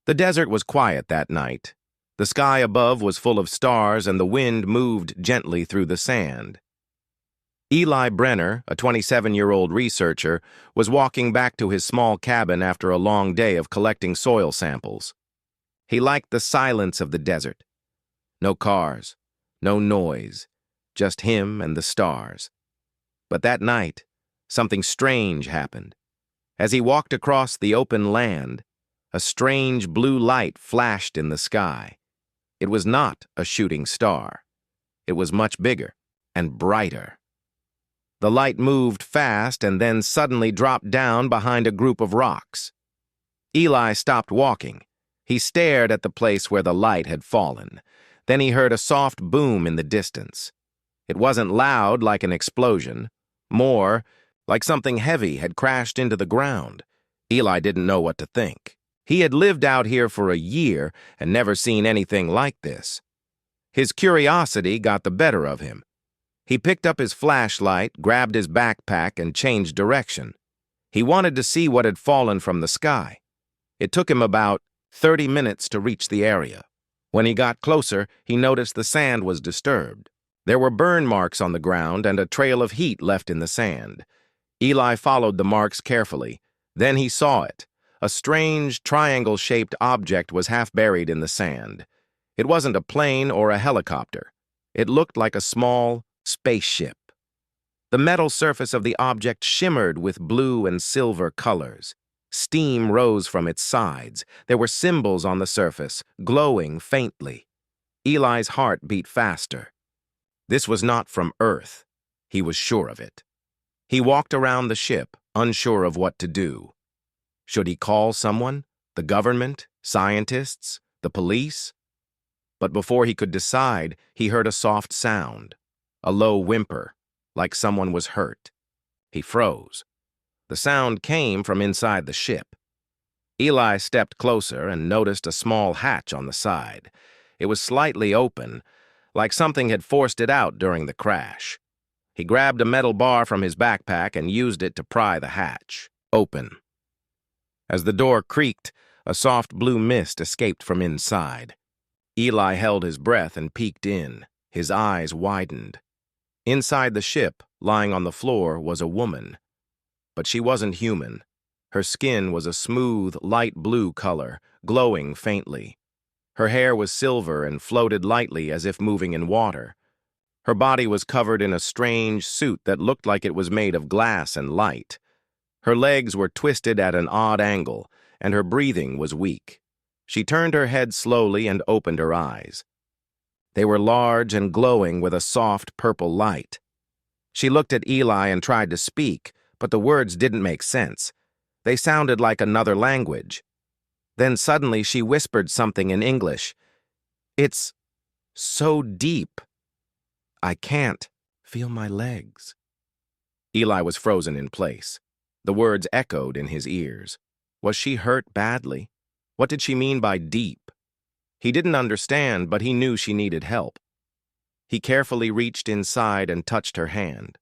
The desert was quiet that night. The sky above was full of stars and the wind moved gently through the sand. Eli Brenner, a 27-year-old researcher, was walking back to his small cabin after a long day of collecting soil samples. He liked the silence of the desert. No cars, no noise, just him and the stars. But that night, something strange happened. As he walked across the open land, a strange blue light flashed in the sky. It was not a shooting star. It was much bigger and brighter. The light moved fast and then suddenly dropped down behind a group of rocks. Eli stopped walking. He stared at the place where the light had fallen. Then he heard a soft boom in the distance. It wasn't loud like an explosion. More like something heavy had crashed into the ground. Eli didn't know what to think. He had lived out here for a year and never seen anything like this. His curiosity got the better of him. He picked up his flashlight, grabbed his backpack, and changed direction. He wanted to see what had fallen from the sky. It took him about 30 minutes to reach the area. When he got closer, he noticed the sand was disturbed. There were burn marks on the ground and a trail of heat left in the sand. Eli followed the marks carefully. Then he saw it. A strange, triangle-shaped object was half buried in the sand. It wasn't a plane or a helicopter. It looked like a small spaceship. The metal surface of the object shimmered with blue and silver colors. Steam rose from its sides. There were symbols on the surface, glowing faintly. Eli's heart beat faster. This was not from Earth. He was sure of it. He walked around the ship, unsure of what to do. Should he call someone? The government? Scientists? The police? But before he could decide, he heard a soft sound. A low whimper, like someone was hurt. He froze. The sound came from inside the ship. Eli stepped closer and noticed a small hatch on the side. It was slightly open, like something had forced it out during the crash. He grabbed a metal bar from his backpack and used it to pry the hatch. Open. As the door creaked, a soft blue mist escaped from inside. Eli held his breath and peeked in. His eyes widened. Inside the ship, lying on the floor, was a woman. But she wasn't human. Her skin was a smooth, light blue color, glowing faintly. Her hair was silver and floated lightly as if moving in water. Her body was covered in a strange suit that looked like it was made of glass and light. Her legs were twisted at an odd angle, and her breathing was weak. She turned her head slowly and opened her eyes. They were large and glowing with a soft purple light. She looked at Eli and tried to speak, but the words didn't make sense. They sounded like another language. Then suddenly she whispered something in English. "It's so deep. I can't feel my legs." Eli was frozen in place. The words echoed in his ears. Was she hurt badly? What did she mean by deep? He didn't understand, but he knew she needed help. He carefully reached inside and touched her hand.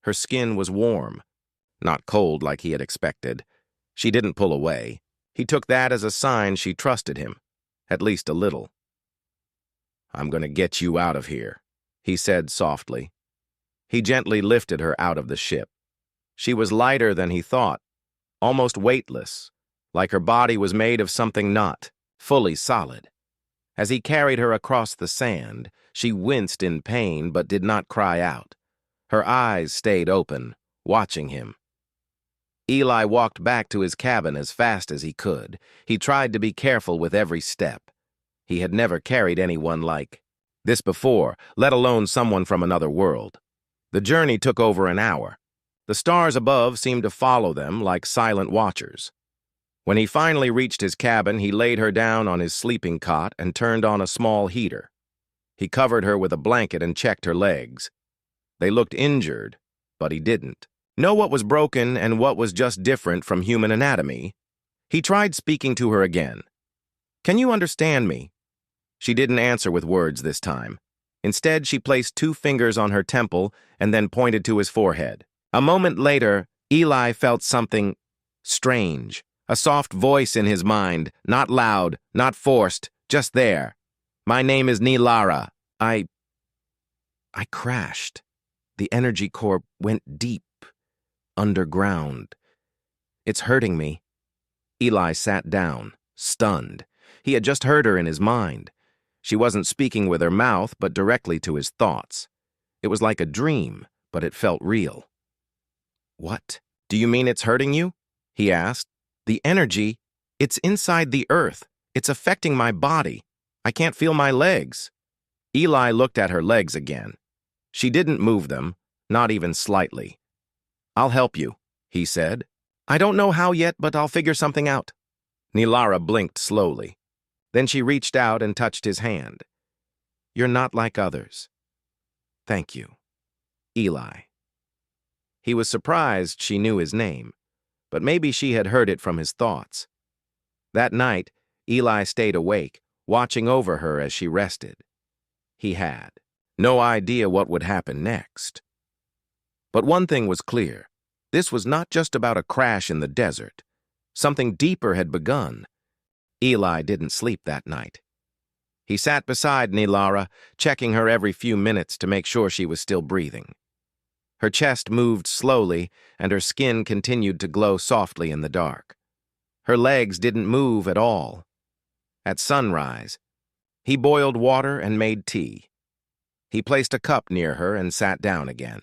Her skin was warm, not cold like he had expected. She didn't pull away. He took that as a sign she trusted him, at least a little. "I'm going to get you out of here," he said softly. He gently lifted her out of the ship. She was lighter than he thought, almost weightless, like her body was made of something not fully solid. As he carried her across the sand, she winced in pain but did not cry out. Her eyes stayed open, watching him. Eli walked back to his cabin as fast as he could. He tried to be careful with every step. He had never carried anyone like this before, let alone someone from another world. The journey took over an hour. The stars above seemed to follow them like silent watchers. When he finally reached his cabin, he laid her down on his sleeping cot and turned on a small heater. He covered her with a blanket and checked her legs. They looked injured, but he didn't know what was broken and what was just different from human anatomy. He tried speaking to her again. "Can you understand me?" She didn't answer with words this time. Instead, she placed 2 fingers on her temple and then pointed to his forehead. A moment later, Eli felt something strange, A soft voice in his mind, not loud, not forced, just there. My name is Nilara. I crashed. The energy core went deep, underground. It's hurting me. Eli sat down, stunned. He had just heard her in his mind. She wasn't speaking with her mouth, but directly to his thoughts. It was like a dream, but it felt real. What? Do you mean it's hurting you? He asked. The energy, it's inside the earth. It's affecting my body. I can't feel my legs. Eli looked at her legs again. She didn't move them, not even slightly. I'll help you, he said. I don't know how yet, but I'll figure something out. Nilara blinked slowly. Then she reached out and touched his hand. You're not like others. Thank you. Eli. He was surprised she knew his name, but maybe she had heard it from his thoughts. That night, Eli stayed awake, watching over her as she rested. He had no idea what would happen next. But one thing was clear. This was not just about a crash in the desert. Something deeper had begun. Eli didn't sleep that night. He sat beside Nilara, checking her every few minutes to make sure she was still breathing. Her chest moved slowly, and her skin continued to glow softly in the dark. Her legs didn't move at all. At sunrise, he boiled water and made tea. He placed a cup near her and sat down again.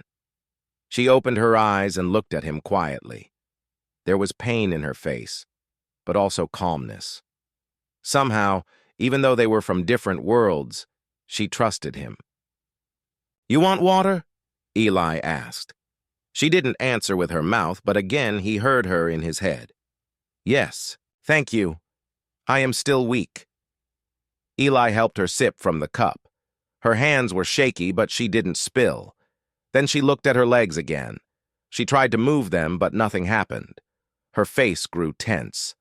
She opened her eyes and looked at him quietly. There was pain in her face, but also calmness. Somehow, even though they were from different worlds, she trusted him. You want water? Eli asked. She didn't answer with her mouth, but again he heard her in his head. Yes, thank you. I am still weak. Eli helped her sip from the cup. Her hands were shaky, but she didn't spill. Then she looked at her legs again. She tried to move them, but nothing happened. Her face grew tense.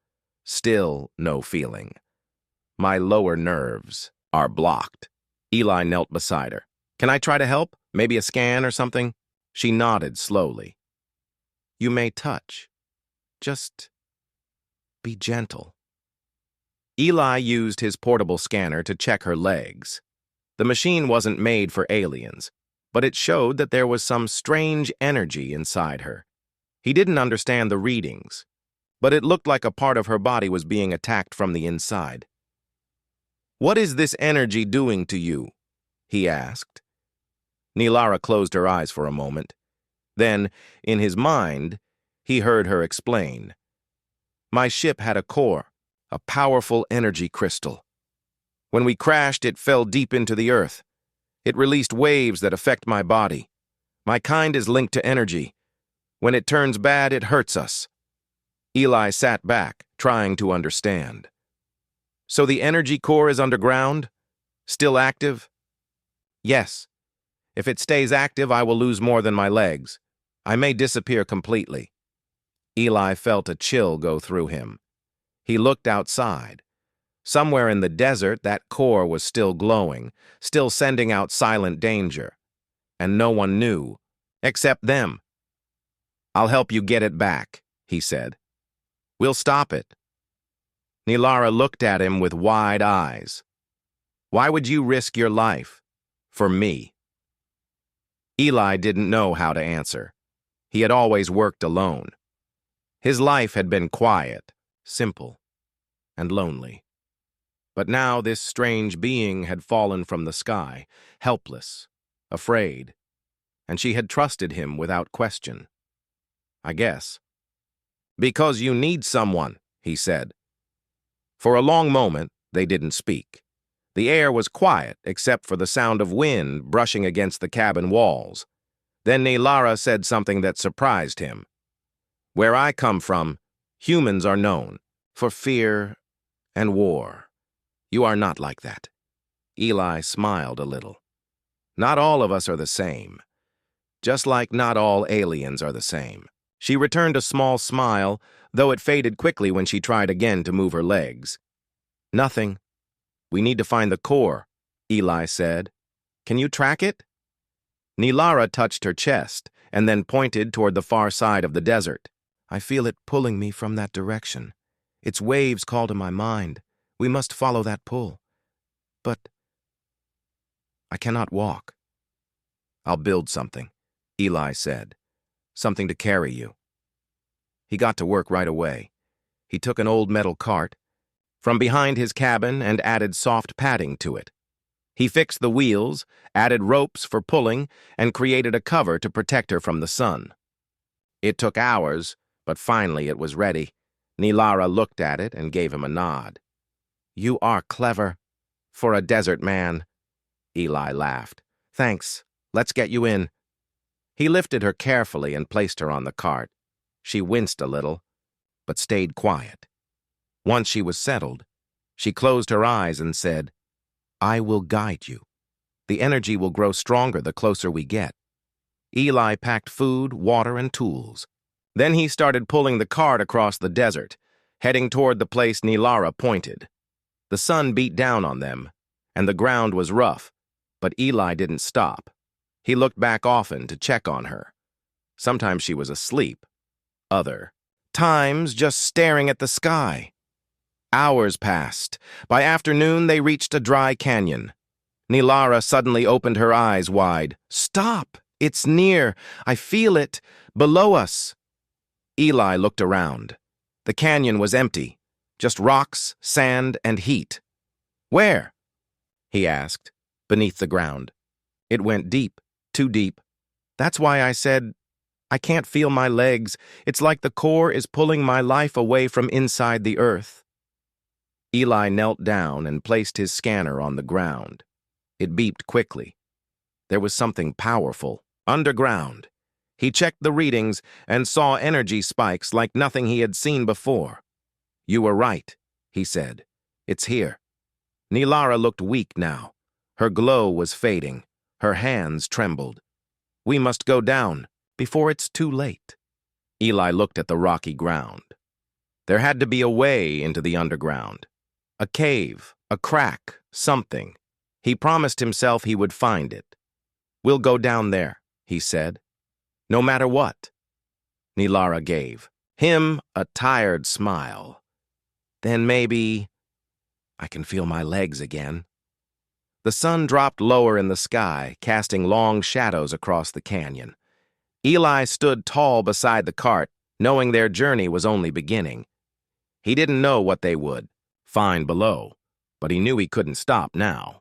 Still no feeling. My lower nerves are blocked. Eli knelt beside her. Can I try to help? Maybe a scan or something? She nodded slowly. You may touch. Just be gentle. Eli used his portable scanner to check her legs. The machine wasn't made for aliens, but it showed that there was some strange energy inside her. He didn't understand the readings, but it looked like a part of her body was being attacked from the inside. What is this energy doing to you? He asked. Nilara closed her eyes for a moment. Then, in his mind, he heard her explain. My ship had a core, a powerful energy crystal. When we crashed, it fell deep into the earth. It released waves that affect my body. My kind is linked to energy. When it turns bad, it hurts us. Eli sat back, trying to understand. So the energy core is underground? Still active? Yes. If it stays active, I will lose more than my legs. I may disappear completely. Eli felt a chill go through him. He looked outside. Somewhere in the desert, that core was still glowing, still sending out silent danger. And no one knew, except them. I'll help you get it back, he said. We'll stop it. Nilara looked at him with wide eyes. Why would you risk your life? For me. Eli didn't know how to answer. He had always worked alone. His life had been quiet, simple, and lonely. But now this strange being had fallen from the sky, helpless, afraid, and she had trusted him without question. I guess. Because you need someone, he said. For a long moment, they didn't speak. The air was quiet except for the sound of wind brushing against the cabin walls. Then Nilara said something that surprised him. Where I come from, humans are known for fear and war. You are not like that. Eli smiled a little. Not all of us are the same. Just like not all aliens are the same. She returned a small smile, though it faded quickly when she tried again to move her legs. Nothing. We need to find the core, Eli said. Can you track it? Nilara touched her chest and then pointed toward the far side of the desert. I feel it pulling me from that direction. Its waves call to my mind. We must follow that pull. But I cannot walk. I'll build something, Eli said. Something to carry you. He got to work right away. He took an old metal cart from behind his cabin and added soft padding to it. He fixed the wheels, added ropes for pulling, and created a cover to protect her from the sun. It took hours, but finally it was ready. Nilara looked at it and gave him a nod. "You are clever. For a desert man." Eli laughed. "Thanks. Let's get you in." He lifted her carefully and placed her on the cart. She winced a little, but stayed quiet. Once she was settled, she closed her eyes and said, "I will guide you. The energy will grow stronger the closer we get." Eli packed food, water, and tools. Then he started pulling the cart across the desert, heading toward the place Nilara pointed. The sun beat down on them, and the ground was rough, but Eli didn't stop. He looked back often to check on her. Sometimes she was asleep, other times just staring at the sky. Hours passed. By afternoon, they reached a dry canyon. Nilara suddenly opened her eyes wide. "Stop! It's near! I feel it! Below us!" Eli looked around. The canyon was empty, just rocks, sand, and heat. "Where?" he asked, beneath the ground. It went deep, too deep. That's why I said, "I can't feel my legs. It's like the core is pulling my life away from inside the earth." Eli knelt down and placed his scanner on the ground. It beeped quickly. There was something powerful, underground. He checked the readings and saw energy spikes like nothing he had seen before. "You were right," he said. "It's here." Nilara looked weak now. Her glow was fading. Her hands trembled. "We must go down before it's too late." Eli looked at the rocky ground. There had to be a way into the underground. A cave, a crack, something. He promised himself he would find it. "We'll go down there," he said. "No matter what." Nilara gave him a tired smile. "Then maybe I can feel my legs again." The sun dropped lower in the sky, casting long shadows across the canyon. Eli stood tall beside the cart, knowing their journey was only beginning. He didn't know what they would find below, but he knew he couldn't stop now.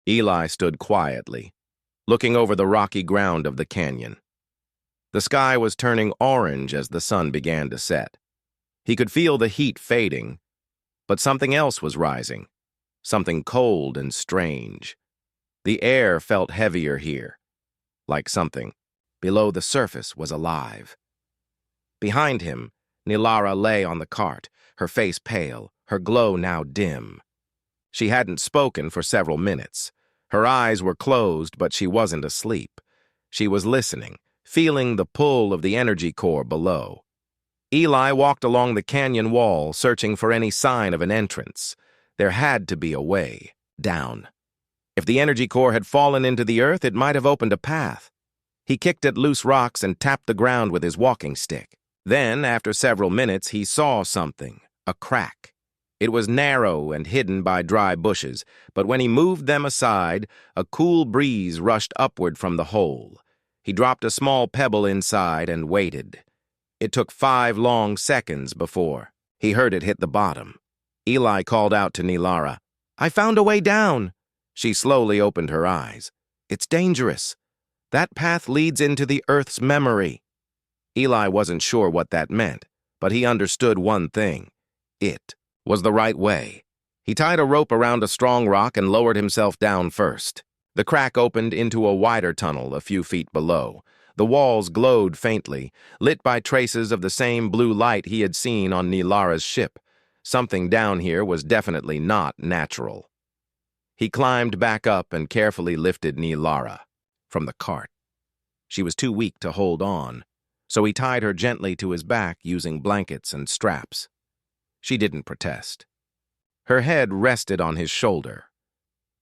Eli stood quietly, looking over the rocky ground of the canyon. The sky was turning orange as the sun began to set. He could feel the heat fading, but something else was rising, something cold and strange. The air felt heavier here, like something below the surface was alive. Behind him, Nilara lay on the cart, her face pale, her glow now dim. She hadn't spoken for several minutes. Her eyes were closed, but she wasn't asleep. She was listening, feeling the pull of the energy core below. Eli walked along the canyon wall, searching for any sign of an entrance. There had to be a way down. If the energy core had fallen into the earth, it might have opened a path. He kicked at loose rocks and tapped the ground with his walking stick. Then, after several minutes, he saw something, a crack. It was narrow and hidden by dry bushes, but when he moved them aside, a cool breeze rushed upward from the hole. He dropped a small pebble inside and waited. It took 5 long seconds before he heard it hit the bottom. Eli called out to Nilara, "I found a way down." She slowly opened her eyes. "It's dangerous. That path leads into the Earth's memory." Eli wasn't sure what that meant, but he understood one thing. It was the right way. He tied a rope around a strong rock and lowered himself down first. The crack opened into a wider tunnel a few feet below. The walls glowed faintly, lit by traces of the same blue light he had seen on Nilara's ship. Something down here was definitely not natural. He climbed back up and carefully lifted Nilara from the cart. She was too weak to hold on, so he tied her gently to his back using blankets and straps. She didn't protest. Her head rested on his shoulder.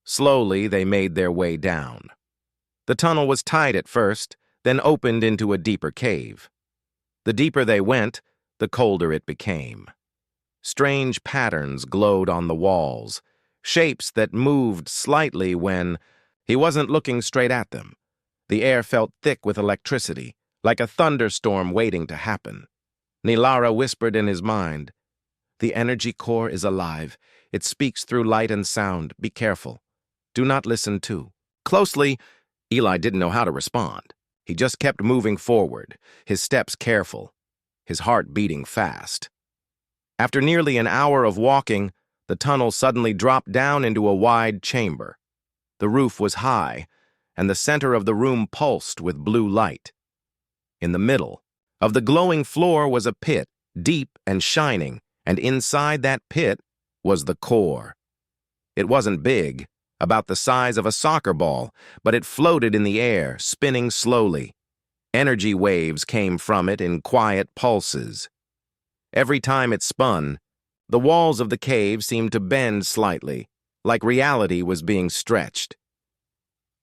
Slowly, they made their way down. The tunnel was tight at first, then opened into a deeper cave. The deeper they went, the colder it became. Strange patterns glowed on the walls, shapes that moved slightly when he wasn't looking straight at them. The air felt thick with electricity, like a thunderstorm waiting to happen. Nilara whispered in his mind, "The energy core is alive. It speaks through light and sound. Be careful. Do not listen too closely." Eli didn't know how to respond. He just kept moving forward, his steps careful, his heart beating fast. After nearly an hour of walking, the tunnel suddenly dropped down into a wide chamber. The roof was high, and the center of the room pulsed with blue light. In the middle of the glowing floor was a pit, deep and shining, and inside that pit was the core. It wasn't big, about the size of a soccer ball, but it floated in the air, spinning slowly. Energy waves came from it in quiet pulses. Every time it spun, the walls of the cave seemed to bend slightly, like reality was being stretched.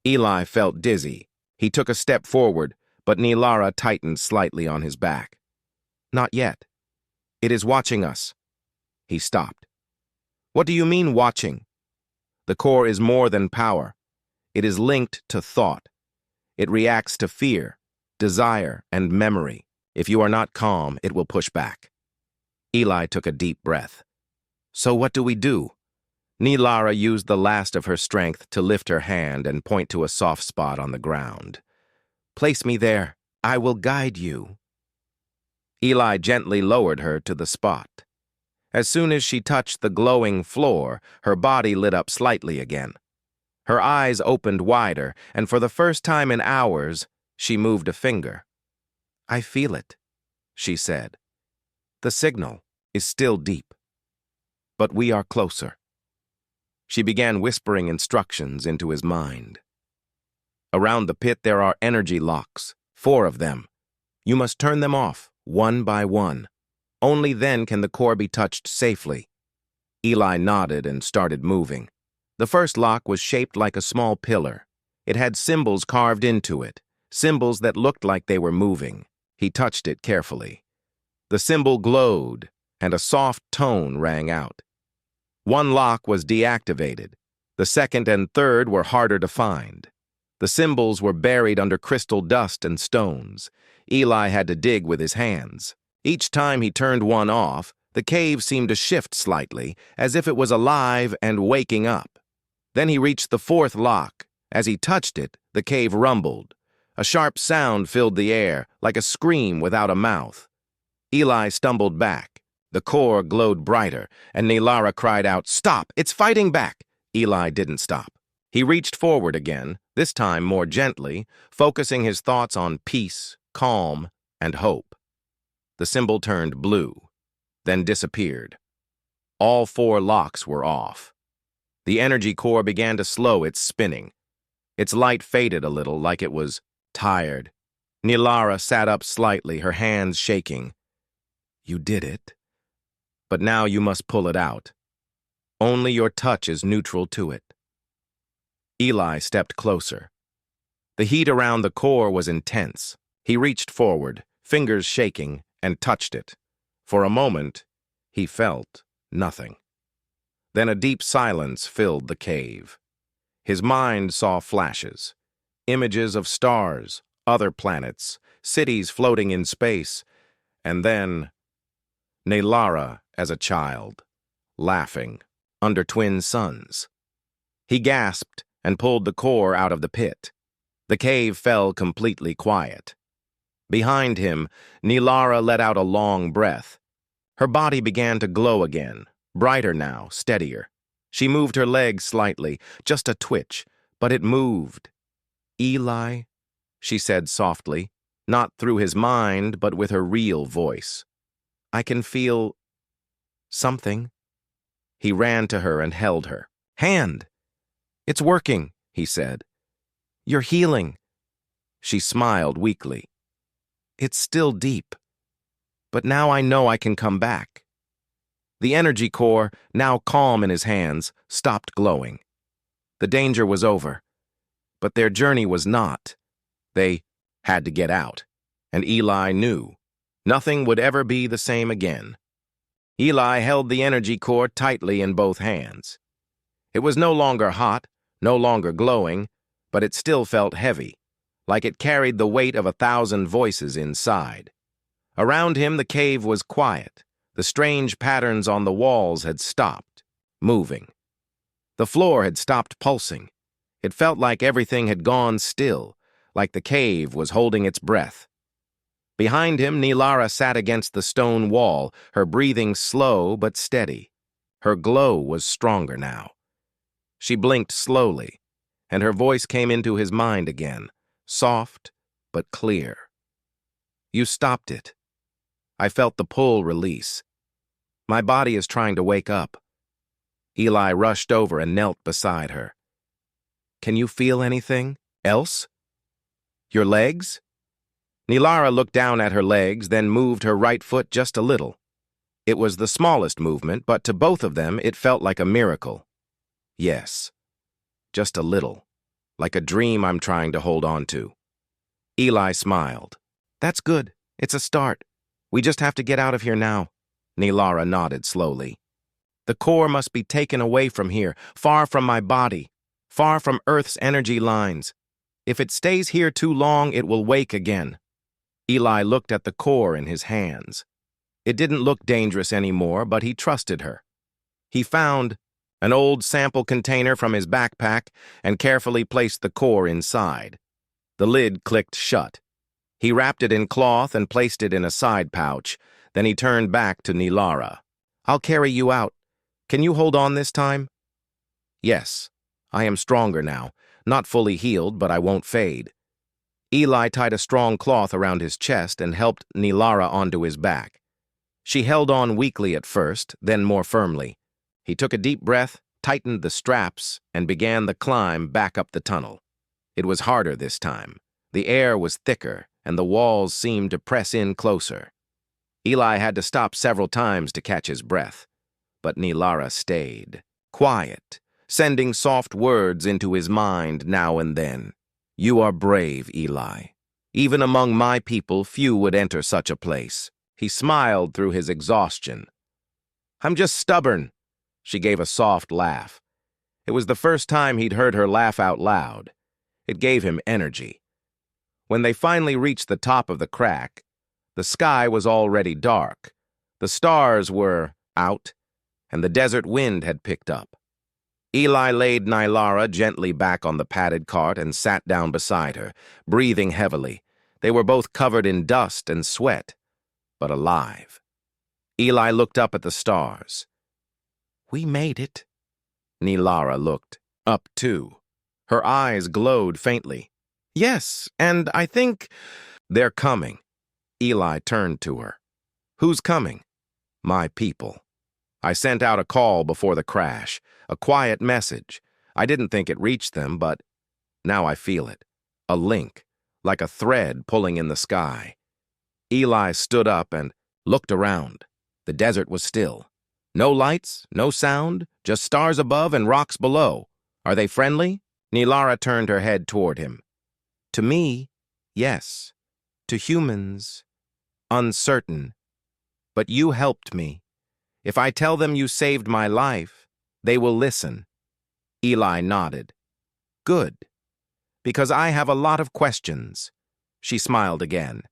Eli felt dizzy. He took a step forward, but Nilara tightened slightly on his back. "Not yet. It is watching us." He stopped. "What do you mean, watching?" "The core is more than power. It is linked to thought. It reacts to fear, desire, and memory. If you are not calm, it will push back." Eli took a deep breath. "So what do we do?" Nilara used the last of her strength to lift her hand and point to a soft spot on the ground. "Place me there. I will guide you." Eli gently lowered her to the spot. As soon as she touched the glowing floor, her body lit up slightly again. Her eyes opened wider, and for the first time in hours, she moved a finger. "I feel it," she said. "The signal is still deep, but we are closer." She began whispering instructions into his mind. "Around the pit there are energy locks, 4 of them. You must turn them off, one by one. Only then can the core be touched safely." Eli nodded and started moving. The first lock was shaped like a small pillar. It had symbols carved into it, symbols that looked like they were moving. He touched it carefully. The symbol glowed, and a soft tone rang out. One lock was deactivated. The second and third were harder to find. The symbols were buried under crystal dust and stones. Eli had to dig with his hands. Each time he turned one off, the cave seemed to shift slightly, as if it was alive and waking up. Then he reached the 4th lock. As he touched it, the cave rumbled. A sharp sound filled the air, like a scream without a mouth. Eli stumbled back. The core glowed brighter, and Nilara cried out, "Stop! It's fighting back!" Eli didn't stop. He reached forward again, this time more gently, focusing his thoughts on peace, calm, and hope. The symbol turned blue, then disappeared. All 4 locks were off. The energy core began to slow its spinning. Its light faded a little, like it was tired. Nilara sat up slightly, her hands shaking. "You did it. But now you must pull it out. Only your touch is neutral to it." Eli stepped closer. The heat around the core was intense. He reached forward, fingers shaking, and touched it. For a moment, he felt nothing. Then a deep silence filled the cave. His mind saw flashes, images of stars, other planets, cities floating in space, and then Nilara as a child, laughing, under twin suns. He gasped and pulled the core out of the pit. The cave fell completely quiet. Behind him, Nilara let out a long breath. Her body began to glow again, brighter now, steadier. She moved her legs slightly, just a twitch, but it moved. "Eli," she said softly, not through his mind, but with her real voice. "I can feel something." He ran to her and held her. "Hand!" "It's working," he said. "You're healing." She smiled weakly. "It's still deep, but now I know I can come back." The energy core, now calm in his hands, stopped glowing. The danger was over, but their journey was not. They had to get out, and Eli knew nothing would ever be the same again. Eli held the energy core tightly in both hands. It was no longer hot, no longer glowing, but it still felt heavy, like it carried the weight of 1,000 voices inside. Around him, the cave was quiet. The strange patterns on the walls had stopped, moving. The floor had stopped pulsing. It felt like everything had gone still, like the cave was holding its breath. Behind him, Nilara sat against the stone wall, her breathing slow but steady. Her glow was stronger now. She blinked slowly, and her voice came into his mind again, soft but clear. You stopped it. I felt the pull release. My body is trying to wake up. Eli rushed over and knelt beside her. Can you feel anything else? Your legs? Nilara looked down at her legs, then moved her right foot just a little. It was the smallest movement, but to both of them it felt like a miracle. Yes, just a little, like a dream I'm trying to hold on to. Eli smiled. That's good. It's a start. We just have to get out of here now. Nilara nodded slowly. The core must be taken away from here, far from my body, far from Earth's energy lines. If it stays here too long, it will wake again. Eli looked at the core in his hands. It didn't look dangerous anymore, but he trusted her. He found an old sample container from his backpack and carefully placed the core inside. The lid clicked shut. He wrapped it in cloth and placed it in a side pouch. Then he turned back to Nilara. I'll carry you out. Can you hold on this time? Yes, I am stronger now. Not fully healed, but I won't fade. Eli tied a strong cloth around his chest and helped Nilara onto his back. She held on weakly at first, then more firmly. He took a deep breath, tightened the straps, and began the climb back up the tunnel. It was harder this time. The air was thicker, and the walls seemed to press in closer. Eli had to stop several times to catch his breath. But Nilara stayed, quiet, sending soft words into his mind now and then. You are brave, Eli. Even among my people, few would enter such a place. He smiled through his exhaustion. I'm just stubborn. She gave a soft laugh. It was the first time he'd heard her laugh out loud. It gave him energy. When they finally reached the top of the crack, the sky was already dark. The stars were out, and the desert wind had picked up. Eli laid Nilara gently back on the padded cart and sat down beside her, breathing heavily. They were both covered in dust and sweat, but alive. Eli looked up at the stars. We made it. Nilara looked up too. Her eyes glowed faintly. Yes, and I think they're coming. Eli turned to her. Who's coming? My people. I sent out a call before the crash, a quiet message. I didn't think it reached them, but now I feel it. A link, like a thread pulling in the sky. Eli stood up and looked around. The desert was still. No lights, no sound, just stars above and rocks below. Are they friendly? Nilara turned her head toward him. To me, yes. To humans, uncertain. But you helped me. If I tell them you saved my life, they will listen. Eli nodded. Good. Because I have a lot of questions. She smiled again.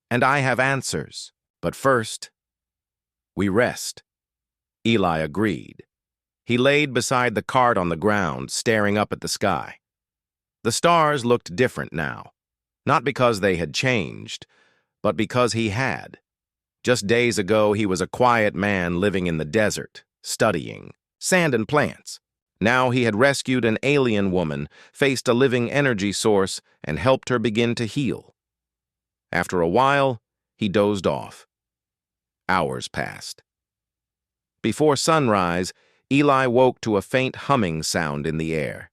And I have answers. But first, we rest. Eli agreed. He laid beside the cart on the ground, staring up at the sky. The stars looked different now. Not because they had changed, but because he had. Just days ago, he was a quiet man living in the desert, studying sand and plants. Now he had rescued an alien woman, faced a living energy source, and helped her begin to heal. After a while, he dozed off. Hours passed. Before sunrise, Eli woke to a faint humming sound in the air.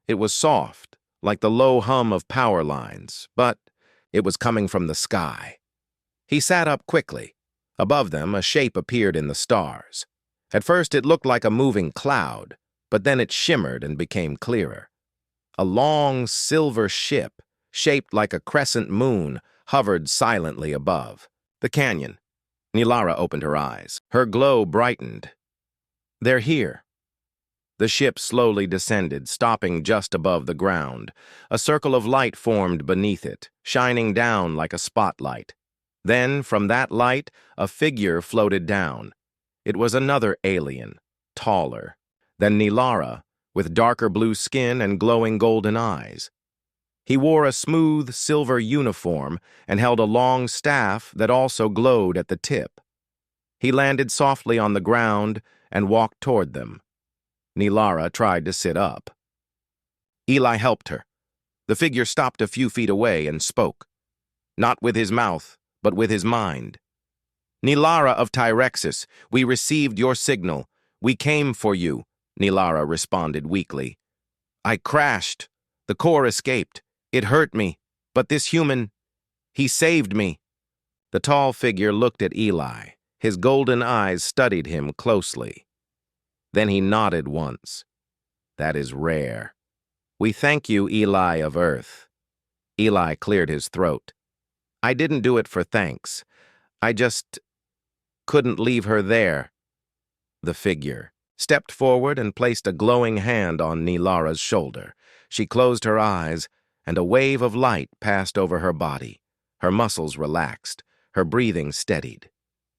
It was soft, like the low hum of power lines, but it was coming from the sky. He sat up quickly. Above them, a shape appeared in the stars. At first, it looked like a moving cloud, but then it shimmered and became clearer. A long, silver ship, shaped like a crescent moon, hovered silently above. The canyon. Nilara opened her eyes. Her glow brightened. They're here. The ship slowly descended, stopping just above the ground. A circle of light formed beneath it, shining down like a spotlight. Then, from that light, a figure floated down. It was another alien, taller than Nilara, with darker blue skin and glowing golden eyes. He wore a smooth silver uniform and held a long staff that also glowed at the tip. He landed softly on the ground and walked toward them. Nilara tried to sit up. Eli helped her. The figure stopped a few feet away and spoke, not with his mouth, but with his mind. Nilara of Tyrexis, we received your signal. We came for you, Nilara responded weakly. I crashed. The core escaped. It hurt me, but this human, he saved me. The tall figure looked at Eli. His golden eyes studied him closely. Then he nodded once. That is rare. We thank you, Eli of Earth. Eli cleared his throat. I didn't do it for thanks. I just couldn't leave her there. The figure stepped forward and placed a glowing hand on Nilara's shoulder. She closed her eyes, and a wave of light passed over her body. Her muscles relaxed. Her breathing steadied.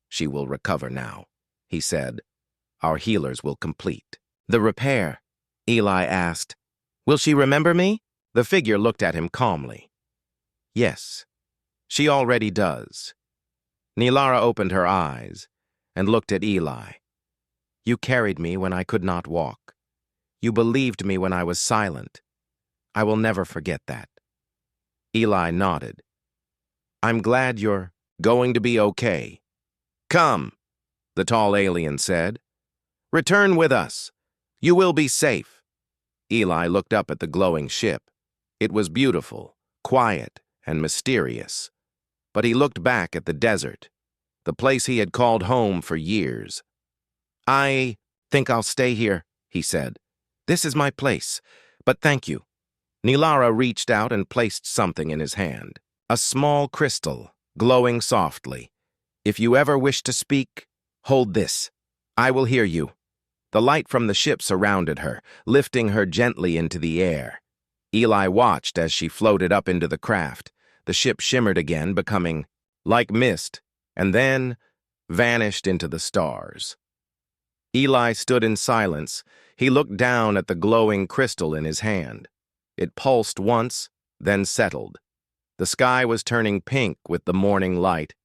She will recover now, he said. Our healers will complete. The repair, Eli asked. Will she remember me? The figure looked at him calmly. Yes, she already does. Nilara opened her eyes and looked at Eli. You carried me when I could not walk. You believed me when I was silent. I will never forget that. Eli nodded. I'm glad you're going to be okay. Come, the tall alien said. Return with us. You will be safe. Eli looked up at the glowing ship. It was beautiful, quiet, and mysterious. But he looked back at the desert, the place he had called home for years. I think I'll stay here, he said. This is my place, but thank you. Nilara reached out and placed something in his hand. A small crystal, glowing softly. If you ever wish to speak, hold this. I will hear you. The light from the ship surrounded her, lifting her gently into the air. Eli watched as she floated up into the craft. The ship shimmered again, becoming like mist, and then vanished into the stars. Eli stood in silence. He looked down at the glowing crystal in his hand. It pulsed once, then settled. The sky was turning pink with the morning light.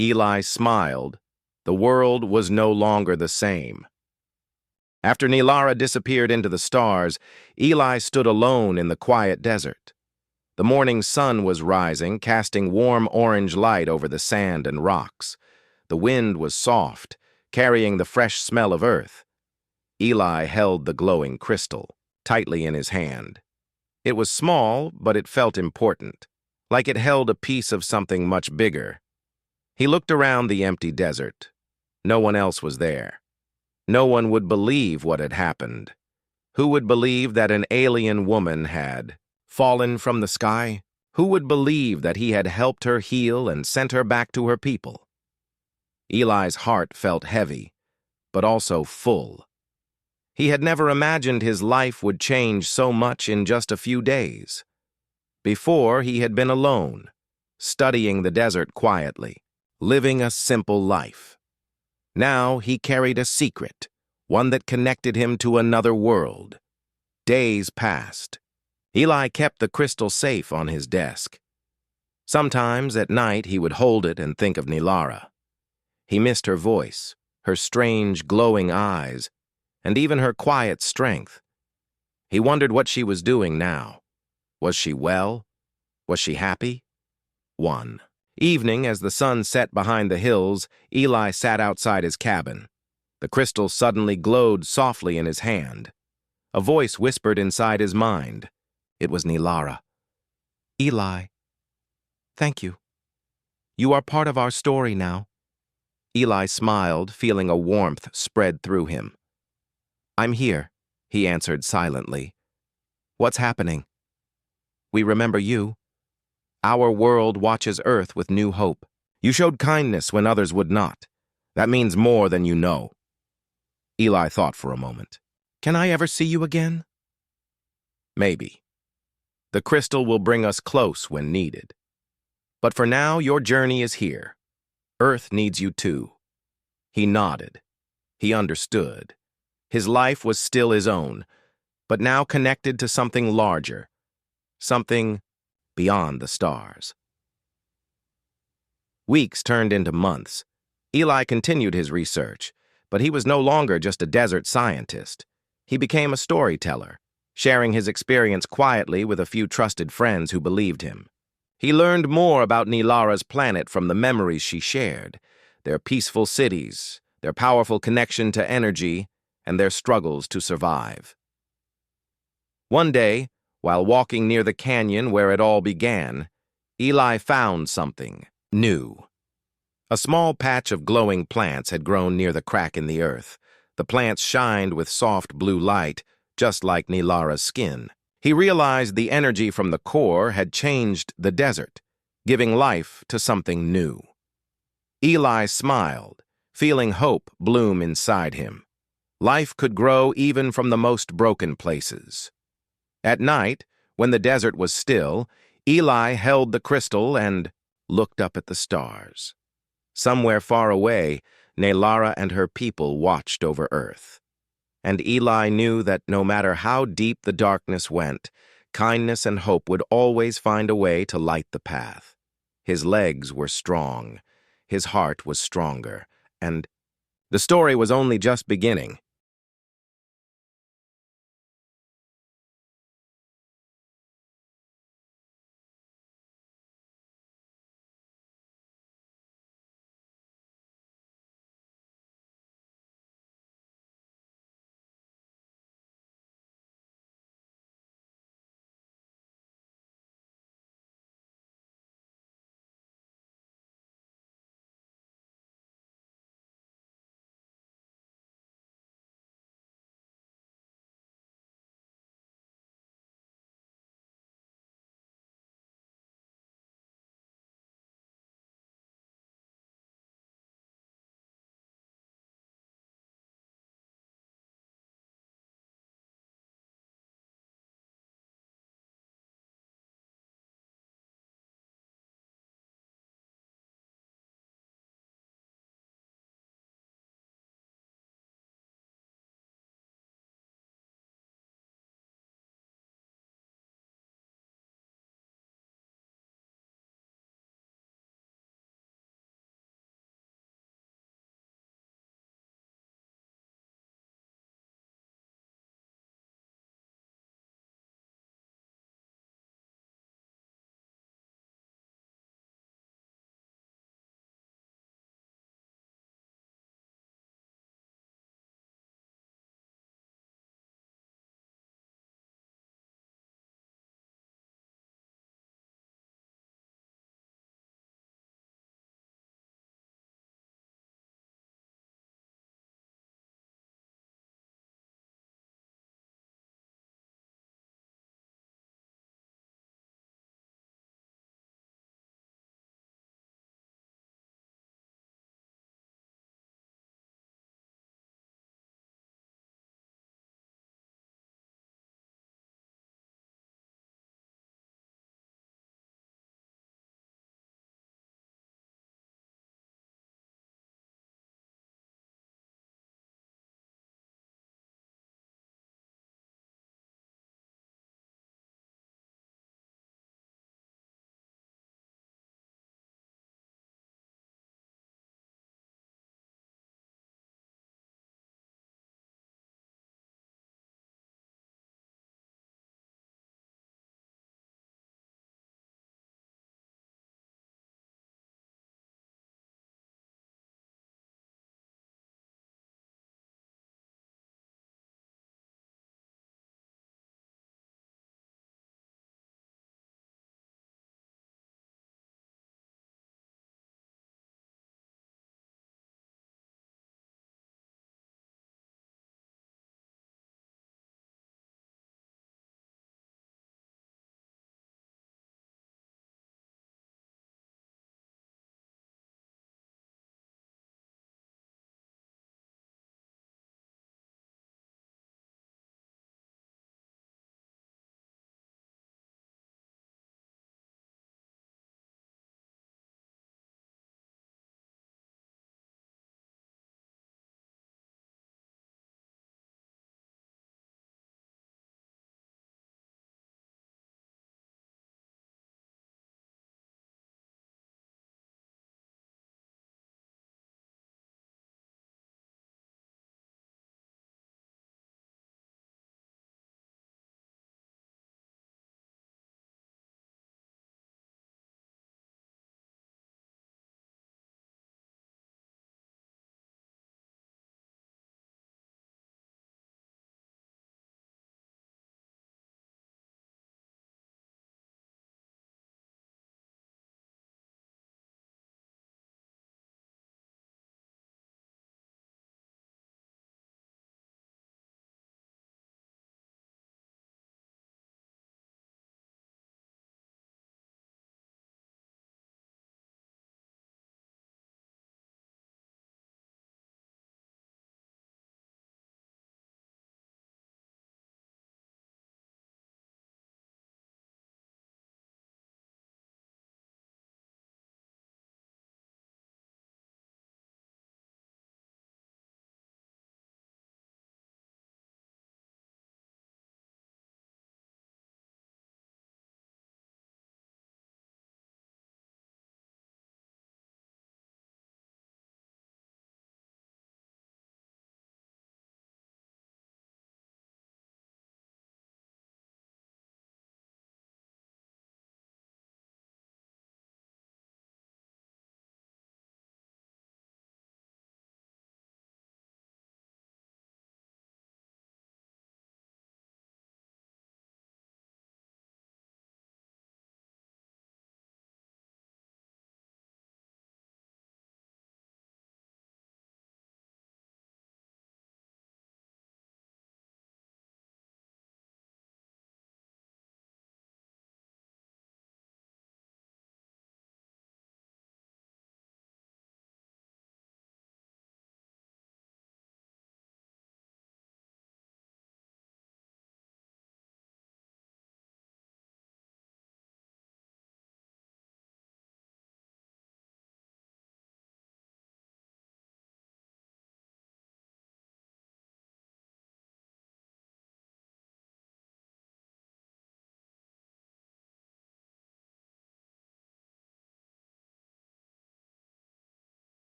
Eli smiled. The world was no longer the same. After Nilara disappeared into the stars, Eli stood alone in the quiet desert. The morning sun was rising, casting warm orange light over the sand and rocks. The wind was soft, carrying the fresh smell of earth. Eli held the glowing crystal tightly in his hand. It was small, but it felt important, like it held a piece of something much bigger. He looked around the empty desert. No one else was there. No one would believe what had happened. Who would believe that an alien woman had fallen from the sky? Who would believe that he had helped her heal and sent her back to her people? Eli's heart felt heavy, but also full. He had never imagined his life would change so much in just a few days. Before, he had been alone, studying the desert quietly, living a simple life. Now he carried a secret, one that connected him to another world. Days passed. Eli kept the crystal safe on his desk. Sometimes at night he would hold it and think of Nilara. He missed her voice, her strange glowing eyes, and even her quiet strength. He wondered what she was doing now. Was she well? Was she happy? One evening, as the sun set behind the hills, Eli sat outside his cabin. The crystal suddenly glowed softly in his hand. A voice whispered inside his mind. It was Nilara. Eli, thank you. You are part of our story now. Eli smiled, feeling a warmth spread through him. I'm here, he answered silently. What's happening? We remember you. Our world watches Earth with new hope. You showed kindness when others would not. That means more than you know." Eli thought for a moment. "Can I ever see you again?" "Maybe. The crystal will bring us close when needed. But for now, your journey is here. Earth needs you too." He nodded. He understood. His life was still his own, but now connected to something larger, something beyond the stars. Weeks turned into months. Eli continued his research, but he was no longer just a desert scientist. He became a storyteller, sharing his experience quietly with a few trusted friends who believed him. He learned more about Nilara's planet from the memories she shared, their peaceful cities, their powerful connection to energy, and their struggles to survive. One day, while walking near the canyon where it all began, Eli found something new. A small patch of glowing plants had grown near the crack in the earth. The plants shined with soft blue light, just like Nilara's skin. He realized the energy from the core had changed the desert, giving life to something new. Eli smiled, feeling hope bloom inside him. Life could grow even from the most broken places. At night, when the desert was still, Eli held the crystal and looked up at the stars. Somewhere far away, Nilara and her people watched over Earth. And Eli knew that no matter how deep the darkness went, kindness and hope would always find a way to light the path. His legs were strong, his heart was stronger, and the story was only just beginning.